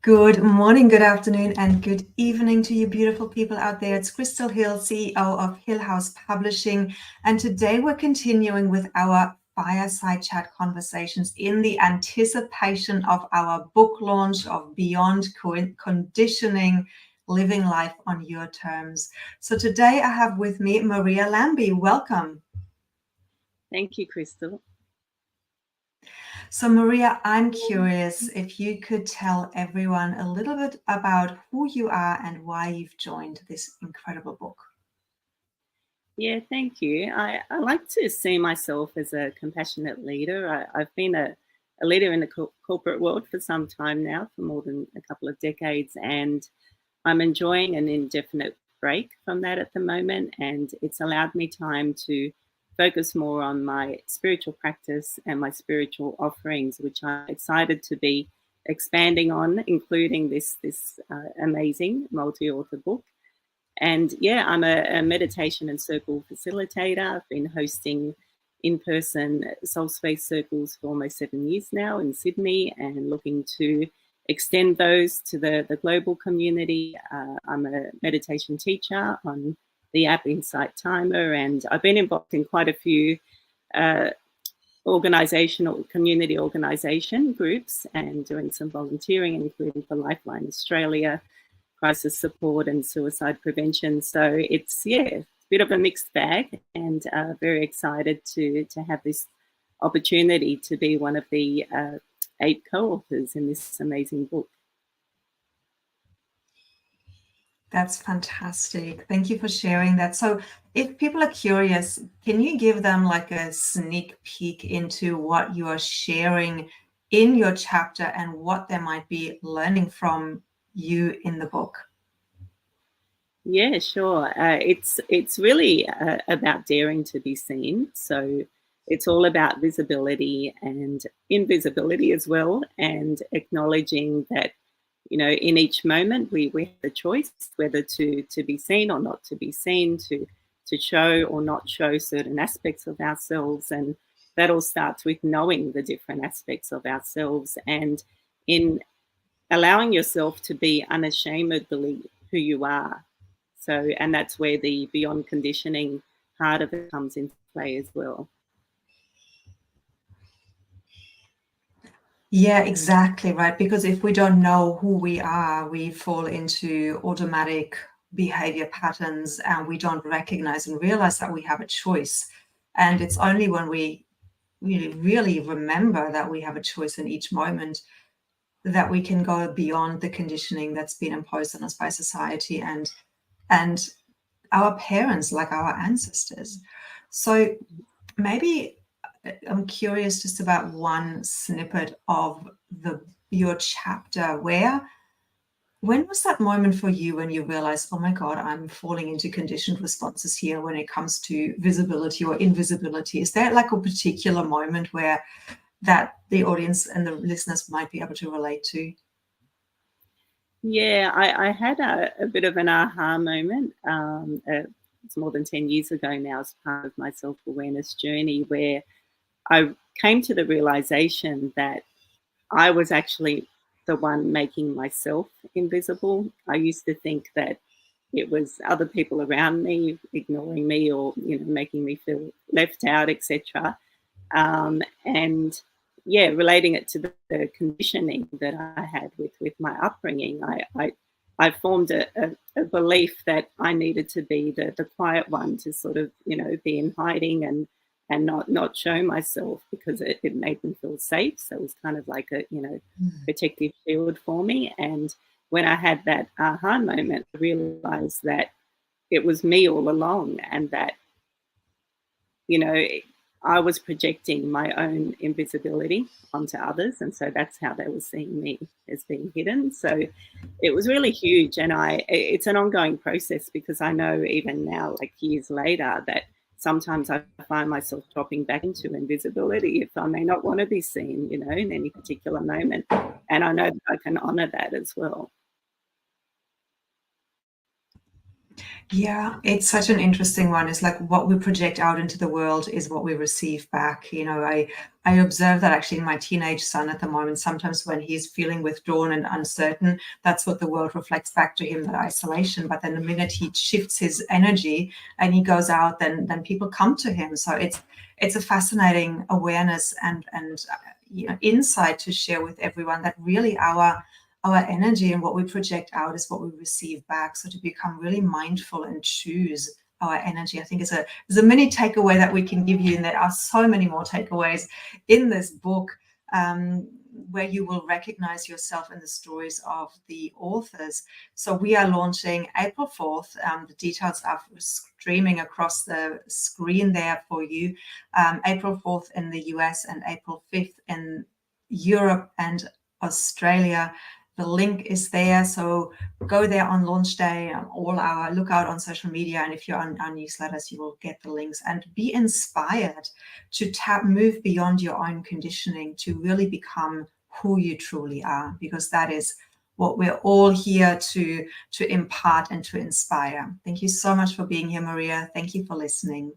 Good morning, good afternoon, and good evening to you beautiful people out there. It's Crystal Hill, CEO of Hill House Publishing, and today we're continuing with our fireside chat conversations in the anticipation of our book launch of Beyond Conditioning, Living Life on Your Terms. So today I have with me Maria Lambi. Welcome. Thank you, Crystal. So Maria, I'm curious if you could tell everyone a little bit about who you are and why you've joined this incredible book. Yeah, thank you. I like to see myself as a compassionate leader. I've been a leader in the corporate world for some time now, for more than a couple of decades, and I'm enjoying an indefinite break from that at the moment, and it's allowed me time to focus more on my spiritual practice and my spiritual offerings, which I'm excited to be expanding on, including this amazing multi-author book. And yeah, I'm a meditation and circle facilitator. I've been hosting in-person soul space circles for almost 7 years now in Sydney, and looking to extend those to the global community. I'm a meditation teacher on the app Insight Timer, and I've been involved in quite a few community organisation groups, and doing some volunteering, including for Lifeline Australia, crisis support and suicide prevention. So it's a bit of a mixed bag, and very excited to have this opportunity to be one of the 8 co-authors in this amazing book. That's fantastic. Thank you for sharing that. So if people are curious, can you give them like a sneak peek into what you are sharing in your chapter and what they might be learning from you in the book? Yeah, sure. It's really about daring to be seen. So it's all about visibility and invisibility as well, and acknowledging that, in each moment we have the choice whether to be seen or not to be seen, to show or not show certain aspects of ourselves. And that all starts with knowing the different aspects of ourselves, and in allowing yourself to be unashamedly who you are. So, and that's where the beyond conditioning part of it comes into play as well. Yeah, exactly, right. Because if we don't know who we are, we fall into automatic behavior patterns, and we don't recognize and realize that we have a choice. And it's only when we really remember that we have a choice in each moment that we can go beyond the conditioning that's been imposed on us by society and our parents, like our ancestors. So maybe I'm curious just about one snippet of your chapter. When was that moment for you when you realized, oh my God, I'm falling into conditioned responses here when it comes to visibility or invisibility? Is there like a particular moment where that the audience and the listeners might be able to relate to? Yeah, I had a bit of an aha moment. It's more than 10 years ago now, as part of my self-awareness journey, where I came to the realization that I was actually the one making myself invisible. I used to think that it was other people around me ignoring me, or making me feel left out, etc. And yeah, relating it to the conditioning that I had with my upbringing, I formed a belief that I needed to be the quiet one, to sort of be in hiding and not show myself, because it made me feel safe. So it was kind of like a protective shield for me. And when I had that aha moment, I realized that it was me all along, and that I was projecting my own invisibility onto others, and so that's how they were seeing me, as being hidden. So it was really huge, and it's an ongoing process, because I know even now, like years later, that sometimes I find myself dropping back into invisibility if I may not want to be seen, in any particular moment, and I know that I can honor that as well. Yeah, it's such an interesting one. It's like what we project out into the world is what we receive back. I observe that actually in my teenage son at the moment. Sometimes when he's feeling withdrawn and uncertain, that's what the world reflects back to him, that isolation. But then the minute he shifts his energy and he goes out, then people come to him. So it's a fascinating awareness and insight to share with everyone that really our energy and what we project out is what we receive back. So to become really mindful and choose our energy, I think is a mini takeaway that we can give you. And there are so many more takeaways in this book, where you will recognize yourself in the stories of the authors. So we are launching April 4th. The details are streaming across the screen there for you. April 4th in the US and April 5th in Europe and Australia. The link is there, so go there on launch day. Look out on social media, and if you're on our newsletters, you will get the links. And be inspired to move beyond your own conditioning to really become who you truly are, because that is what we're all here to impart and to inspire. Thank you so much for being here, Maria. Thank you for listening.